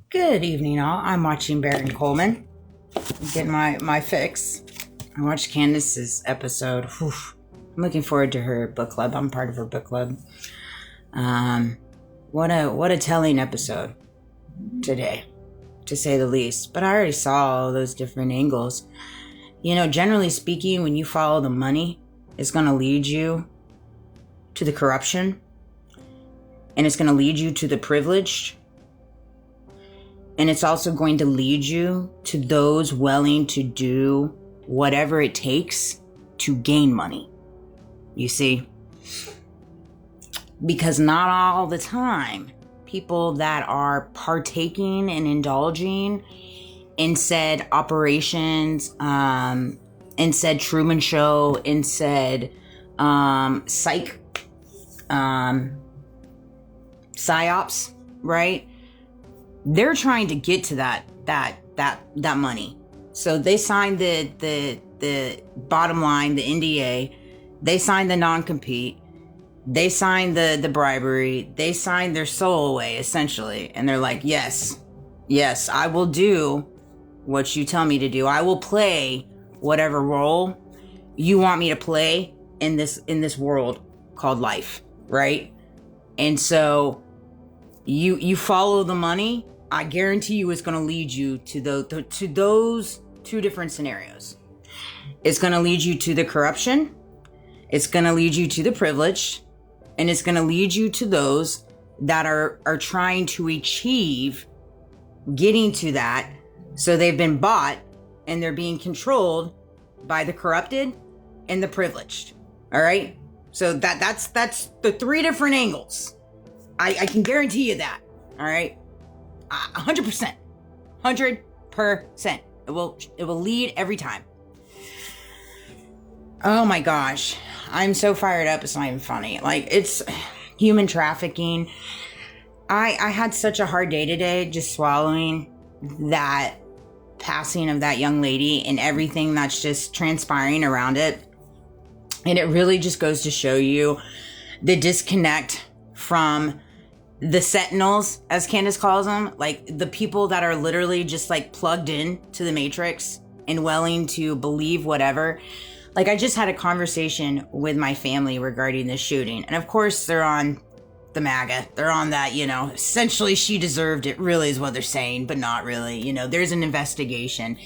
Good evening, all. I'm watching Baron Coleman. Getting my fix. I watched Candace's episode. Whew. I'm looking forward to her book club. I'm part of her book club. What a telling episode today, to say the least. But I already saw all those different angles. You know, generally speaking, when you follow the money, it's going to lead you to the corruption, and it's going to lead you to the privileged. And it's also going to lead you to those willing to do whatever it takes to gain money. You see? Because not all the time, people that are partaking and indulging in said operations, in said Truman Show, in said psyops, right? They're trying to get to that money. So they signed the bottom line, the NDA. They signed the non-compete. They signed the bribery. They signed their soul away, essentially. And they're like, yes, I will do what you tell me to do. I will play whatever role you want me to play in this world called life, right? And so you follow the money. I guarantee you it's going to lead you to those two different scenarios. It's going to lead you to the corruption. It's going to lead you to the privileged. And it's going to lead you to those that are trying to achieve getting to that. So they've been bought and they're being controlled by the corrupted and the privileged. All right. So that's the three different angles. I can guarantee you that. All right. 100%. 100%. It will lead every time. Oh my gosh. I'm so fired up. It's not even funny. Like, it's human trafficking. I had such a hard day today, just swallowing that passing of that young lady and everything that's just transpiring around it. And it really just goes to show you the disconnect from the sentinels, as Candace calls them, like the people that are literally just like plugged in to the matrix and willing to believe whatever. Like, I just had a conversation with my family regarding this shooting. And of course, they're on the MAGA. They're on that, essentially she deserved it, really is what they're saying, but not really. There's an investigation.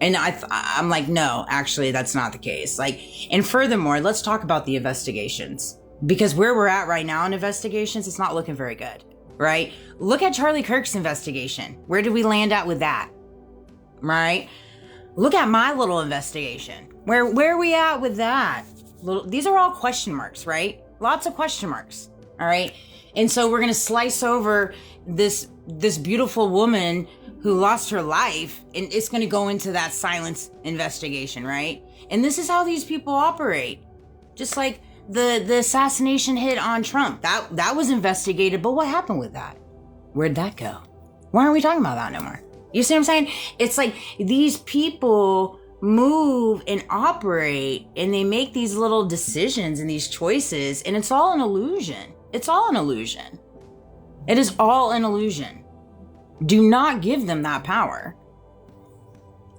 And I'm like, no, actually, that's not the case. Like, and furthermore, let's talk about the investigations. Because where we're at right now in investigations, it's not looking very good, right? Look at Charlie Kirk's investigation. Where did we land at with that, right? Look at my little investigation. Where are we at with that? These are all question marks, right? Lots of question marks, all right? And so we're going to slice over this beautiful woman who lost her life, and it's going to go into that silence investigation, right? And this is how these people operate. Just like the assassination hit on Trump, that was investigated, but what happened with that? Where'd that go? Why aren't we talking about that no more? You see what I'm saying? It's like these people move and operate and they make these little decisions and these choices, and it's all an illusion. It's all an illusion. It is all an illusion. Do not give them that power.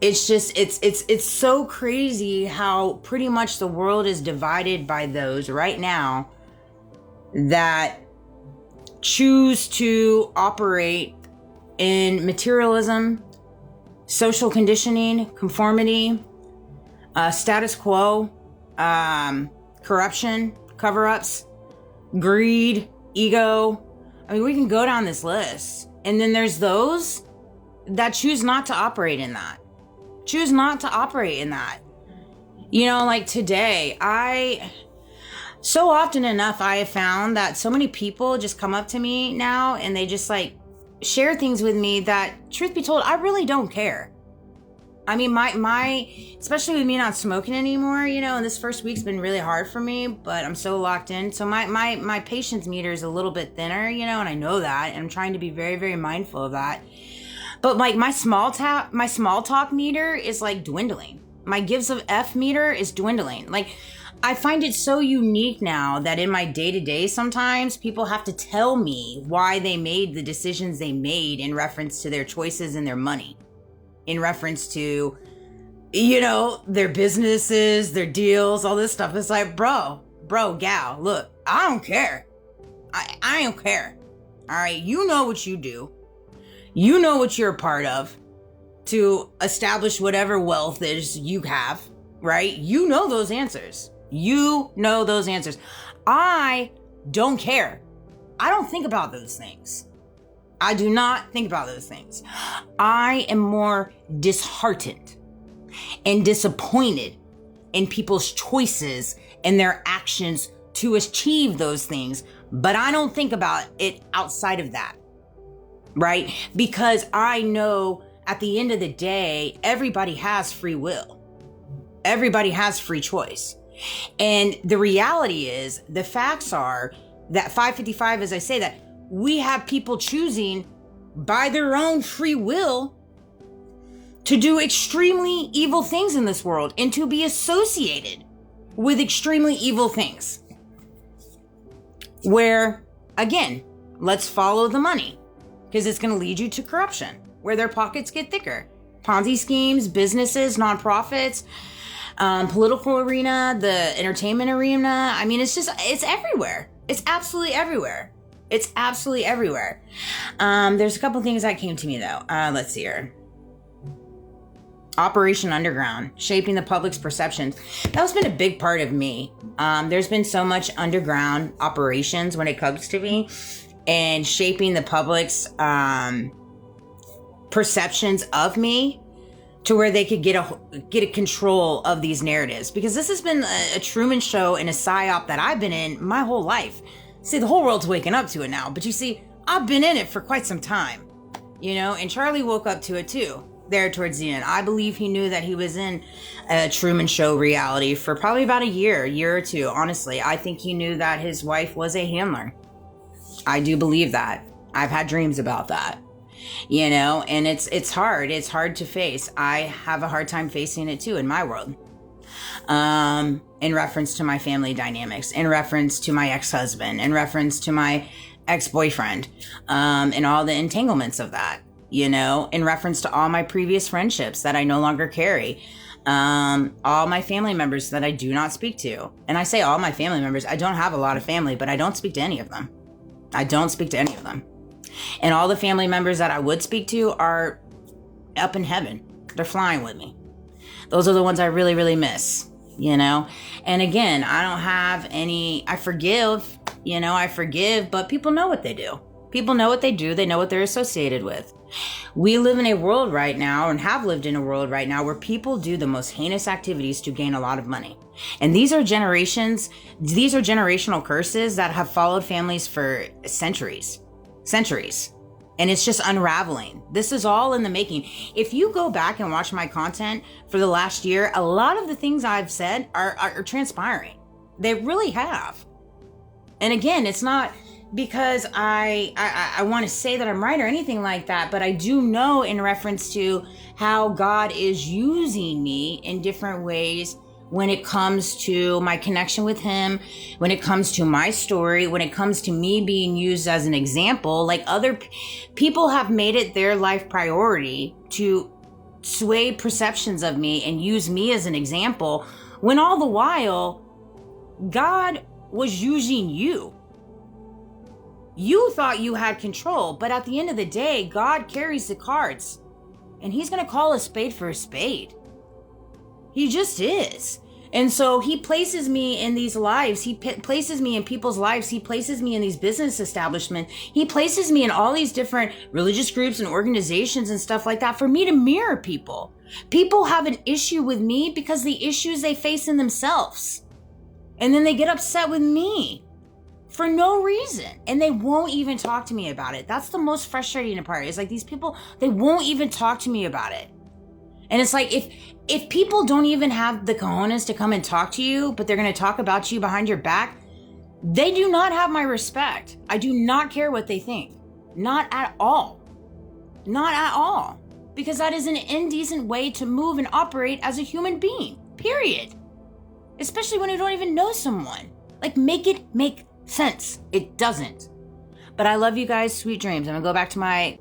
It's just, it's so crazy how pretty much the world is divided by those right now that choose to operate in materialism, social conditioning, conformity, status quo, corruption, cover-ups, greed, ego. I mean, we can go down this list. And then there's those that choose not to operate in that. Choose not to operate in that. Like today, so often enough, I have found that so many people just come up to me now and they just like share things with me that, truth be told, I really don't care. I mean, especially with me not smoking anymore, and this first week's been really hard for me, but I'm so locked in. So my patience meter is a little bit thinner, and I know that, and I'm trying to be very, very mindful of that. But like my small talk meter is like dwindling. My gives of F meter is dwindling. Like, I find it so unique now that in my day-to-day, sometimes people have to tell me why they made the decisions they made in reference to their choices and their money, in reference to, their businesses, their deals, all this stuff. It's like, bro, gal, look, I don't care. I don't care. All right. You know what you do. You know what you're a part of to establish whatever wealth is you have, right? You know those answers. I don't care. I don't think about those things. I do not think about those things. I am more disheartened and disappointed in people's choices and their actions to achieve those things. But I don't think about it outside of that, right? Because I know at the end of the day, everybody has free will. Everybody has free choice. And the reality is, the facts are that 555, as I say that, we have people choosing by their own free will to do extremely evil things in this world and to be associated with extremely evil things. Where, again, let's follow the money, because it's going to lead you to corruption, where their pockets get thicker. Ponzi schemes, businesses, nonprofits, political arena, the entertainment arena. I mean, it's everywhere. It's absolutely everywhere. It's absolutely everywhere. There's a couple things that came to me though. Let's see here. Operation Underground, shaping the public's perceptions. That's been a big part of me. There's been so much underground operations when it comes to me and shaping the public's perceptions of me, to where they could get a control of these narratives. Because this has been a Truman Show and a psyop that I've been in my whole life. See, the whole world's waking up to it now, but you see, I've been in it for quite some time, and Charlie woke up to it too, there towards the end. I believe he knew that he was in a Truman Show reality for probably about a year or two. Honestly, I think he knew that his wife was a handler. I do believe that. I've had dreams about that. And it's hard. It's hard to face. I have a hard time facing it too in my world. In reference to my family dynamics, in reference to my ex-husband, in reference to my ex-boyfriend, and all the entanglements of that, in reference to all my previous friendships that I no longer carry, all my family members that I do not speak to. And I say all my family members, I don't have a lot of family, but I don't speak to any of them. And all the family members that I would speak to are up in heaven. They're flying with me. Those are the ones I really, really miss, And again, I don't have any, I forgive, but people know what they do. People know what they do. They know what they're associated with. We live in a world right now, and have lived in a world right now, where people do the most heinous activities to gain a lot of money. And these are generational curses that have followed families for centuries. And it's just unraveling. This is all in the making. If you go back and watch my content for the last year, a lot of the things I've said are transpiring. They really have. And again, it's not because I want to say that I'm right or anything like that, but I do know in reference to how God is using me in different ways when it comes to my connection with him, when it comes to my story, when it comes to me being used as an example. Like, other people have made it their life priority to sway perceptions of me and use me as an example, when all the while God was using you. You thought you had control, but at the end of the day, God carries the cards, and he's going to call a spade for a spade. He just is. And so he places me in these lives. He places me in people's lives. He places me in these business establishments. He places me in all these different religious groups and organizations and stuff like that for me to mirror people. People have an issue with me because the issues they face in themselves. And then they get upset with me for no reason. And they won't even talk to me about it. That's the most frustrating part. It's like, these people, they won't even talk to me about it. And it's like, if people don't even have the cojones to come and talk to you, but they're going to talk about you behind your back, they do not have my respect. I do not care what they think. Not at all. Not at all. Because that is an indecent way to move and operate as a human being. Period. especially when you don't even know someone. Like, make it make sense. It doesn't. But I love you guys. Sweet dreams. I'm gonna go back to my